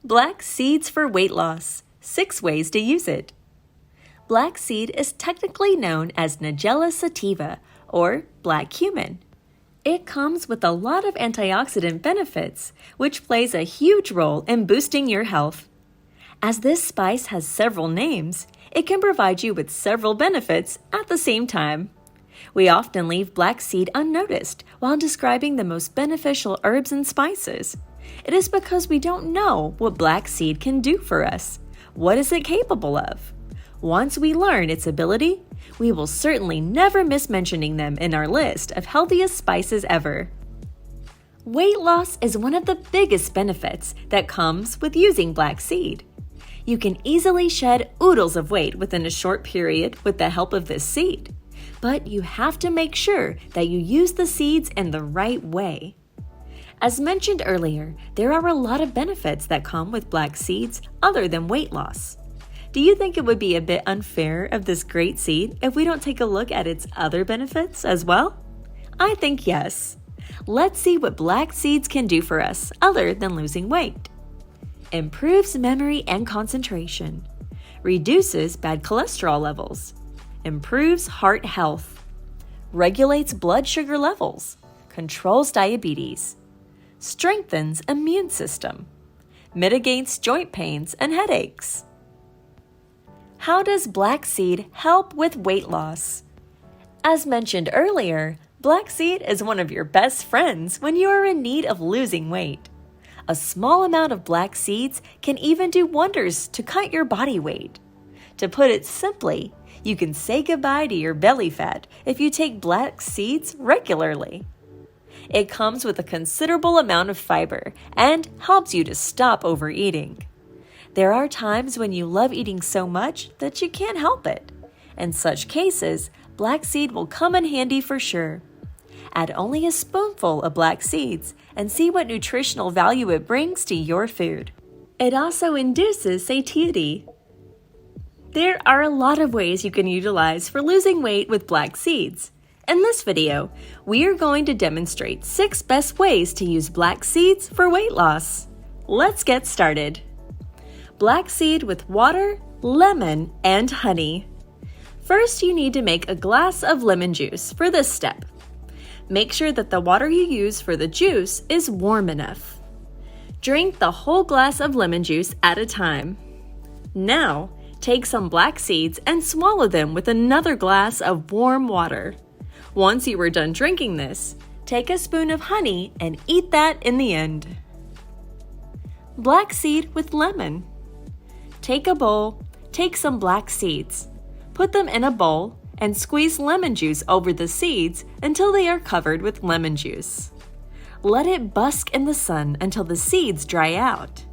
Black seeds for weight loss. 6 ways to use it. Black seed is technically known as nigella sativa, or black cumin. It comes with a lot of antioxidant benefits, which plays a huge role in boosting your health. As this spice has several names, it can provide you with several benefits at the same time. We often leave black seed unnoticed while describing the most beneficial herbs and spices. It is because we don't know what black seed can do for us. What is it capable of? Once we learn its ability, we will certainly never miss mentioning them in our list of healthiest spices ever. Weight loss is one of the biggest benefits that comes with using black seed. You can easily shed oodles of weight within a short period with the help of this seed, but you have to make sure that you use the seeds in the right way. As mentioned earlier, there are a lot of benefits that come with black seeds other than weight loss. Do you think it would be a bit unfair of this great seed if we don't take a look at its other benefits as well? I think yes. Let's see what black seeds can do for us other than losing weight. Improves memory and concentration. Reduces bad cholesterol levels. Improves heart health. Regulates blood sugar levels. Controls diabetes. Strengthens immune system. Mitigates joint pains and headaches. How does black seed help with weight loss? As mentioned earlier, black seed is one of your best friends when you are in need of losing weight. A small amount of black seeds can even do wonders to cut your body weight. To put it simply, you can say goodbye to your belly fat if you take black seeds regularly. It comes with a considerable amount of fiber and helps you to stop overeating. There are times when you love eating so much that you can't help it. In such cases, black seed will come in handy for sure. Add only a spoonful of black seeds and see what nutritional value it brings to your food. It also induces satiety. There are a lot of ways you can utilize for losing weight with black seeds. In this video, we are going to demonstrate 6 best ways to use black seeds for weight loss. Let's get started. Black seed with water, lemon, and honey. First, you need to make a glass of lemon juice for this step. Make sure that the water you use for the juice is warm enough. Drink the whole glass of lemon juice at a time. Now, take some black seeds and swallow them with another glass of warm water. Once you are done drinking this, take a spoon of honey and eat that in the end. Black seed with lemon. Take a bowl, take some black seeds, put them in a bowl, and squeeze lemon juice over the seeds until they are covered with lemon juice. Let it busk in the sun until the seeds dry out.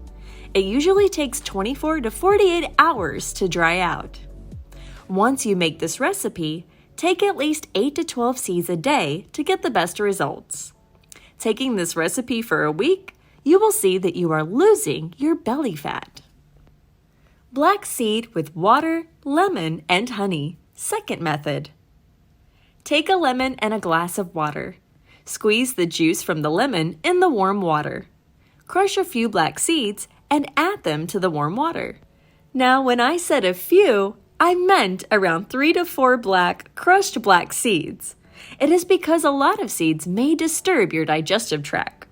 It usually takes 24 to 48 hours to dry out. Once you make this recipe, take at least 8 to 12 seeds a day to get the best results. Taking this recipe for a week, you will see that you are losing your belly fat. Black seed with water, lemon, and honey. Second method. Take a lemon and a glass of water. Squeeze the juice from the lemon in the warm water. Crush a few black seeds and add them to the warm water. Now, when I said a few, I meant around 3 to 4 crushed black seeds. It is because a lot of seeds may disturb your digestive tract.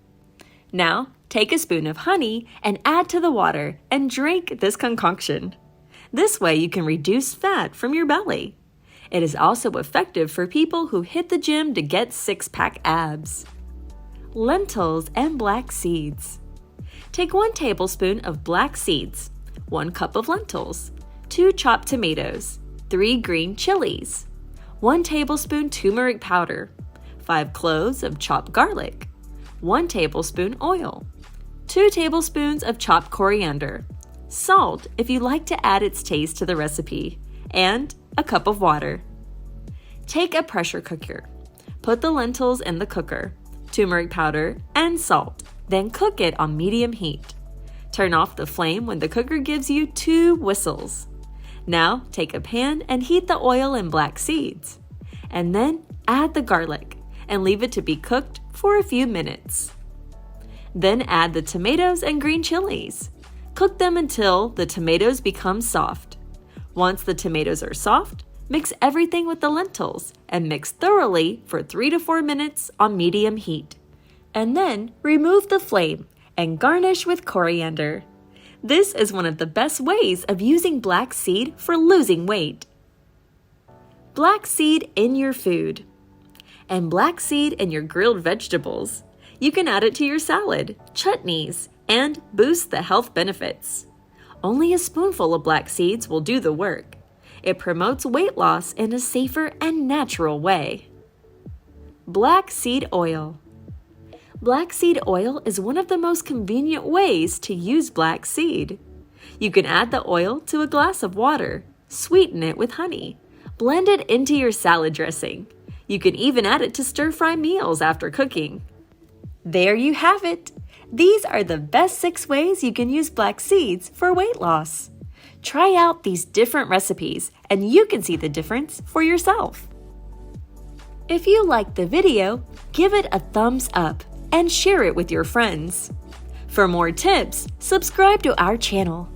Now, take a spoon of honey and add to the water and drink this concoction. This way you can reduce fat from your belly. It is also effective for people who hit the gym to get 6-pack abs. Lentils and black seeds. Take 1 tablespoon of black seeds, 1 cup of lentils, 2 chopped tomatoes, 3 green chilies, 1 tablespoon turmeric powder, 5 cloves of chopped garlic, 1 tablespoon oil, 2 tablespoons of chopped coriander, salt if you like to add its taste to the recipe, and a cup of water. Take a pressure cooker. Put the lentils in the cooker, turmeric powder, and salt, then cook it on medium heat. Turn off the flame when the cooker gives you 2 whistles. Now take a pan and heat the oil and black seeds, and then add the garlic and leave it to be cooked for a few minutes. Then add the tomatoes and green chilies. Cook them until the tomatoes become soft. Once the tomatoes are soft, mix everything with the lentils and mix thoroughly for 3 to 4 minutes on medium heat. And then remove the flame and garnish with coriander. This is one of the best ways of using black seed for losing weight. Black seed in your food. And black seed in your grilled vegetables. You can add it to your salad, chutneys, and boost the health benefits. Only a spoonful of black seeds will do the work. It promotes weight loss in a safer and natural way. Black seed oil. Black seed oil is one of the most convenient ways to use black seed. You can add the oil to a glass of water, sweeten it with honey, blend it into your salad dressing. You can even add it to stir-fry meals after cooking. There you have it! These are the best 6 ways you can use black seeds for weight loss. Try out these different recipes and you can see the difference for yourself. If you liked the video, give it a thumbs up and share it with your friends. For more tips, subscribe to our channel.